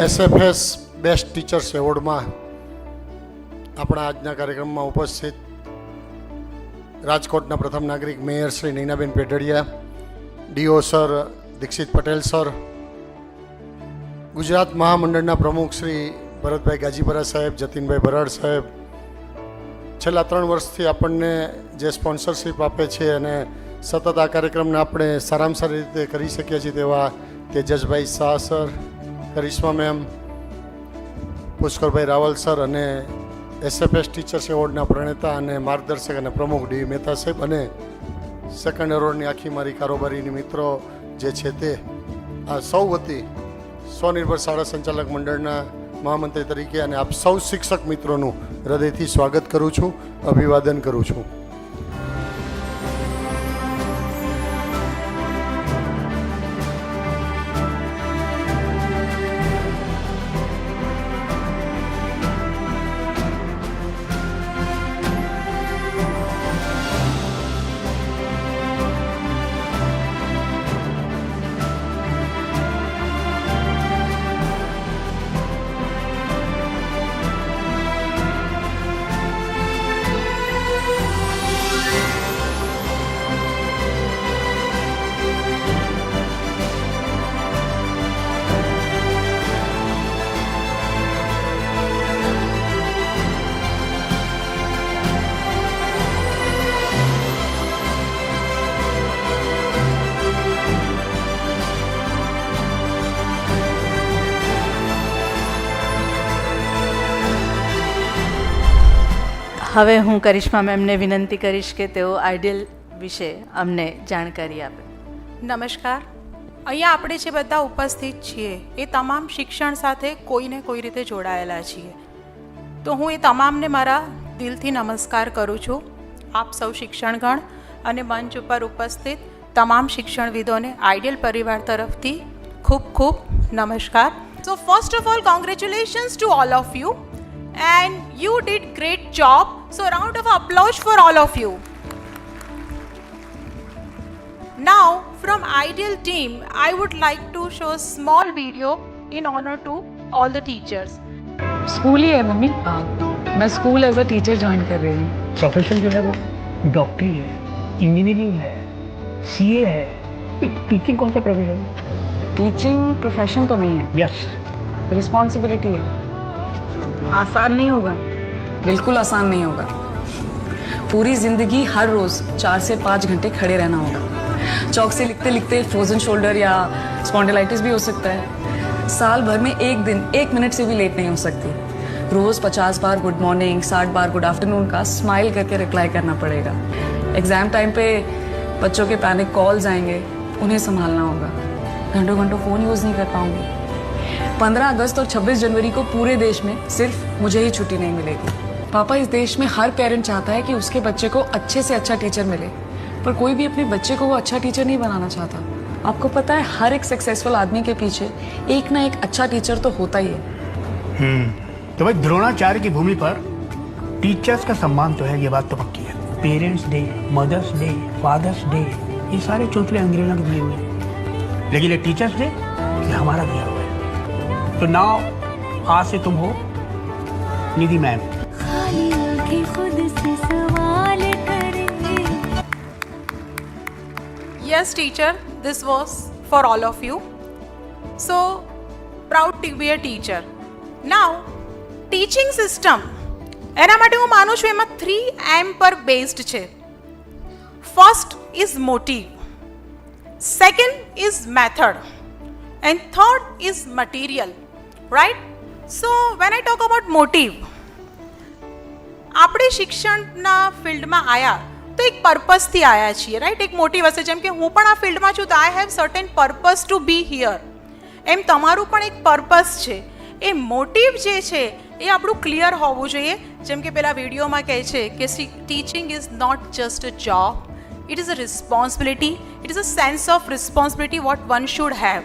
SFS best teachers એવોર્ડમાં આપણા આજના કાર્યક્રમમાં ઉપસ્થિત રાજકોટના પ્રથમ નાગરિક mayor Shri Nainaben Pedhadiya, DO sir Dikshit Patel sir, Gujarat મહામંડળના પ્રમુખ શ્રી ભરતભાઈ ગાજીપરા સાહેબ, જતીનભાઈ ભરાડ સાહેબ, છેલ્લા 3 વર્ષથી આપણને જે સ્પોન્સરશિપ આપે છે અને સતત આ કાર્યક્રમને આપણે સારામાં સારી રીતે કરી શકીએ છીએ તેવા તેજસભાઈ શાહ સર, કરિશ્મા મેમ, પુષ્કરભાઈ રાવલ સર અને SFS ટીચર્સ એવોર્ડના પ્રણેતા અને માર્ગદર્શક અને પ્રમુખ ડી મહેતા સાહેબ અને સેકન્ડ એવોર્ડની આખી મારી કારોબારીની મિત્રો જે છે તે આ સૌ વતી સ્વનિર્ભર શાળા સંચાલક મંડળના મહામંત્રી તરીકે અને આપ સૌ શિક્ષક મિત્રોનું હૃદયથી સ્વાગત કરું છું, અભિવાદન કરું છું. હવે હું કરિશ્મા મેમને વિનંતી કરીશ કે તેઓ આઈડિયલ વિશે અમને જાણકારી આપે. નમસ્કાર. અહીંયા આપણે જે બધા ઉપસ્થિત છીએ એ તમામ શિક્ષણ સાથે કોઈને કોઈ રીતે જોડાયેલા છીએ, તો હું એ તમામને મારા દિલથી નમસ્કાર કરું છું. આપ સૌ શિક્ષણગણ અને મંચ ઉપર ઉપસ્થિત તમામ શિક્ષણવિદોને આઈડિયલ પરિવાર તરફથી ખૂબ ખૂબ નમસ્કાર. So first of all congratulations to all of you and you did great job, so round of applause for all of you. Now from Ideal team I would like to show a small video in honor to all the teachers. School ही है mummy. मैं school as a teacher join कर रही हूँ. Profession जो है वो डॉक्टरी है, इंजीनियरिंग है, CA है. टीचिंग कौन सा प्रोफेशन है? टीचिंग प्रोफेशन तो नहीं है, यस, रिस्पॉन्सिबिलिटी है. आसान नहीं होगा, बिल्कुल आसान नहीं होगा. पूरी जिंदगी हर रोज 4 से 5 घंटे खड़े रहना होगा. चौक से लिखते लिखते फ्रोजन शोल्डर या स्पॉन्डिलाइटिस भी हो सकता है. साल भर में एक दिन 1 मिनट से भी लेट नहीं हो सकती. रोज 50 बार गुड मॉर्निंग, 60 बार गुड आफ्टरनून का स्माइल करके रिप्लाई करना पड़ेगा. एग्जाम टाइम पे बच्चों के पैनिक कॉल्स आएंगे, उन्हें संभालना होगा. घंटों घंटों फ़ोन यूज़ नहीं कर पाऊंगी. 15 अगस्त और 26 जनवरी को पूरे देश में सिर्फ मुझे ही छुट्टी नहीं मिलेगी. पापा, इस देश में हर पेरेंट चाहता है कि उसके बच्चे को अच्छे से अच्छा टीचर मिले, पर कोई भी अपने बच्चे को वो अच्छा टीचर नहीं बनाना चाहता. आपको पता है, हर एक सक्सेसफुल आदमी के पीछे एक ना एक अच्छा टीचर तो होता ही है. तो भाई द्रोणाचार्य की भूमि पर टीचर्स का सम्मान तो है, ये बात तो पक्की है. Parents day, mother's day, father's day, ये सारे चौथले अंग्रेजों के दिए हुए हैं, लेकिन ये टीचर्स डे ये हमारा दिया हुआ है. तो नाउ आज से तुम हो निधि ma'am. Yes teacher, this was for all of you. So proud to be a teacher. Now teaching system એના માટે હું માનું છું એમાં 3M પર બેઝડ છે. First is motive, second is method and third is material, right? So when I talk about motive, આપણે શિક્ષણના ફિલ્ડમાં આવ્યા તો એક પર્પસથી આવ્યા છીએ, રાઈટ? એક મોટિવ હશે. જેમ કે હું પણ આ ફિલ્ડમાં છું તો I have certain purpose to be here. એમ તમારું પણ એક પર્પસ છે. એ મોટિવ જે છે એ આપણું ક્લિયર હોવું જોઈએ. જેમ કે પેલા વિડીયોમાં કહે છે કે teaching is not just a job, it is a responsibility, it is a sense of responsibility what one should have.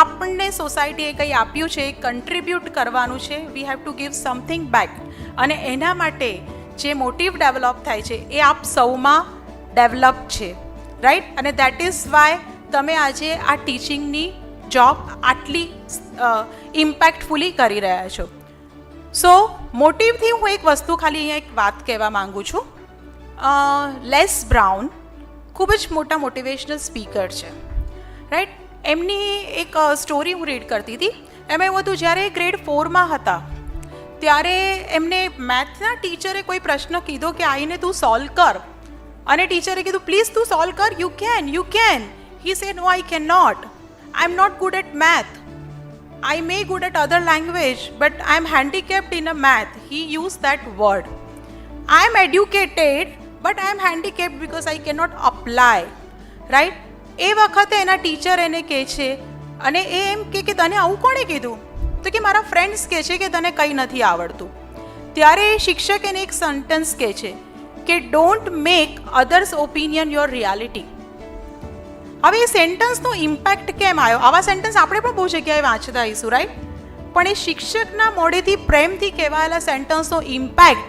આપણને સોસાયટીએ કંઈ આપ્યું છે, કન્ટ્રીબ્યુટ કરવાનું છે, we have to give something back. અને એના માટે જે મોટિવ ડેવલપ થાય છે એ આપ સૌમાં ડેવલપ છે, રાઈટ? અને દેટ ઇઝ વાય તમે આજે આ ટીચિંગની જોબ આટલી ઇમ્પેક્ટફુલી કરી રહ્યા છો. સો મોટિવથી હું એક વસ્તુ ખાલી અહીંયા એક વાત કહેવા માગું છું. લેસ બ્રાઉન ખૂબ જ મોટા મોટિવેશનલ સ્પીકર છે, રાઈટ. એમની એક સ્ટોરી હું રીડ કરતી હતી. એમાં એવું હતું, જ્યારે ગ્રેડ 4માં હતા ત્યારે એમને મેથ્સના ટીચરે કોઈ પ્રશ્ન કીધો કે આઈને તું સોલ્વ કર, અને ટીચરે કીધું પ્લીઝ તું સોલ્વ કર, you can. He say no, I can not. I am not good at math. I may good at other language, but I am handicapped in a math. He used that word. I am educated, but I am handicapped because I cannot apply. Right? એ વખતે એના teacher એને કહે છે, અને એ એમ કે તને આવું કોણે કીધું? તો કે મારા ફ્રેન્ડ્સ કહે છે કે તને કંઈ નથી આવડતું. ત્યારે શિક્ષક એને એક સેન્ટેન્સ કહે છે કે don't make others opinion your reality. હવે એ સેન્ટન્સનો ઇમ્પેક્ટ કેમ આવ્યો? આવા સેન્ટન્સ આપણે પણ બહુ જગ્યાએ વાંચતા આવીશું, રાઈટ. પણ એ શિક્ષકના મોઢેથી પ્રેમથી કહેવાયેલા સેન્ટન્સનો ઇમ્પેક્ટ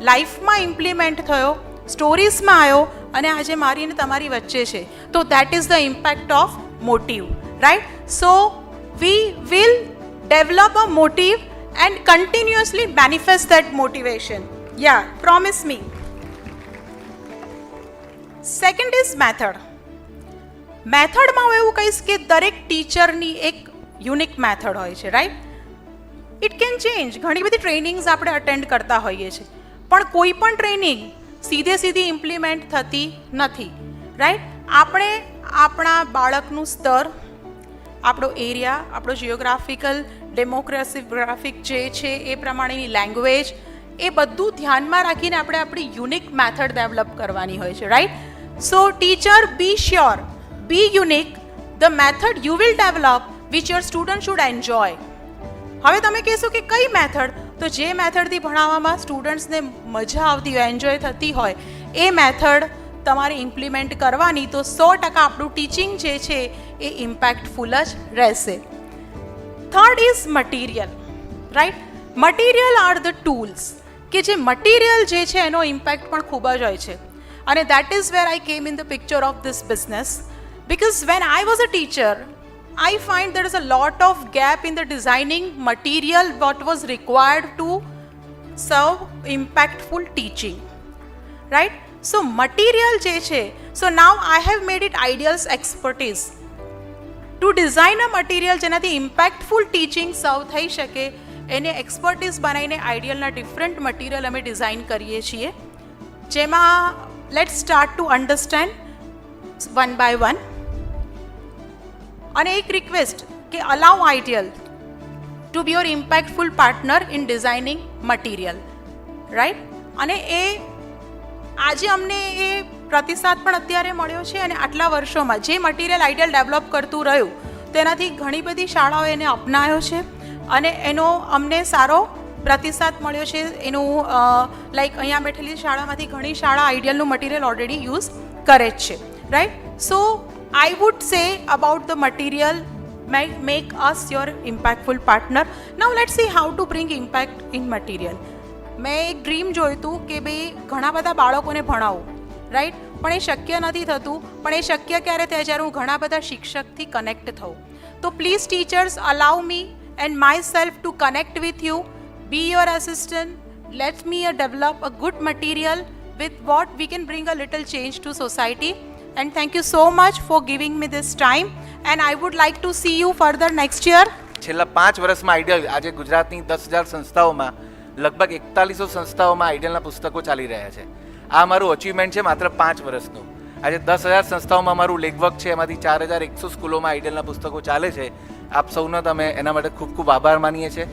લાઈફમાં ઇમ્પ્લિમેન્ટ થયો, સ્ટોરીઝમાં આવ્યો, અને આજે મારી અને તમારી વચ્ચે છે. તો that is the impact of motive, right. So we will develop a motive and continuously manifest that motivation. Yeah, promise me. Second is method. મેથડમાં હું એવું કહીશ કે દરેક ટીચરની એક યુનિક મેથડ હોય છે, રાઈટ. It can change. ઘણી બધી ટ્રેનિંગ્સ આપણે અટેન્ડ કરતા હોઈએ છીએ, પણ કોઈ પણ ટ્રેનિંગ સીધી ઇમ્પ્લિમેન્ટ થતી નથી, રાઈટ. આપણે આપણા બાળકનું સ્તર, આપણો એરિયા, આપણો જિયોગ્રાફિકલ ડેમોગ્રાફિક જે છે એ પ્રમાણેની લેંગ્વેજ, એ બધું ધ્યાનમાં રાખીને આપણે આપણી યુનિક મેથડ ડેવલપ કરવાની હોય છે, right. So teacher, be sure, be unique. The method you will develop which your student should enjoy. હવે તમે કહેશો કે કઈ મેથડ? તો જે મેથડથી ભણાવવામાં સ્ટુડન્ટ્સને મજા આવતી હોય, એન્જોય થતી હોય, એ મેથડ તમારે ઇમ્પ્લિમેન્ટ કરવાની. તો 100% આપણું ટીચિંગ જે છે એ ઇમ્પેક્ટફુલ જ રહેશે. Third is material, right. Material are the tools. કે જે મટીરિયલ જે છે એનો ઇમ્પેક્ટ પણ ખૂબ જ હોય છે, અને દેટ ઇઝ વેર આઈ કેમ in the picture of this business. Because when I was a teacher, I find there is a lot of gap in the designing material what was required to serve impactful teaching, right? So material je che, so now I have made it Ideal's expertise to design a material જેનાથી impactful teaching serve થઈ શકે. એને expertise બનાવીને આઈડિયલના different material અમે design કરીએ છીએ, જેમાં let's start to understand one by one. અને એક રિક્વેસ્ટ કે allow Ideal to be your impactful partner in designing material, right. અને એ આજે અમને એ પ્રતિસાદ પણ અત્યારે મળ્યો છે, અને આટલા વર્ષોમાં જે મટીરિયલ આઈડિયલ ડેવલપ કરતું રહ્યું તેનાથી ઘણી બધી શાળાઓએ એને અપનાવ્યો છે, અને એનો અમને સારો પ્રતિસાદ મળ્યો છે. એનું લાઈક અહીંયા બેઠેલી શાળામાંથી ઘણી શાળા આઈડિયલનું મટીરિયલ ઓલરેડી યુઝ કરે જ છે, right. So I would say about the material make us your impactful partner. Now let's see how to bring impact in material. મેં એક ડ્રીમ જોયું હતું કે ભાઈ ઘણા બધા બાળકોને ભણાવું, રાઈટ. પણ એ શક્ય નથી થતું. પણ એ શક્ય ક્યારે થાય? જ્યારે હું ઘણા બધા શિક્ષકથી કનેક્ટ થઉં. તો please teachers, allow me and myself to connect with you, be your assistant, let me develop a good material with what we can bring a little change to society. And thank you so much for giving me this time, and I would like to see you further next year. છેલ્લા 5 વર્ષમાં ideal આજે ગુજરાતની 10,000 સંસ્થાઓમાં લગભગ 4100 સંસ્થાઓમાં આઈડિયલના પુસ્તકો ચાલી રહ્યા છે. આ મારું અચીવમેન્ટ છે માત્ર 5 વર્ષનું. આજે 10,000 સંસ્થાઓમાં મારું લેગવર્ક છે, એમાંથી 4100 સ્કૂલોમાં આઈડિયલના પુસ્તકો ચાલે છે. આપ સૌનો તમે એના માટે ખૂબ ખૂબ આભાર માનીએ છીએ.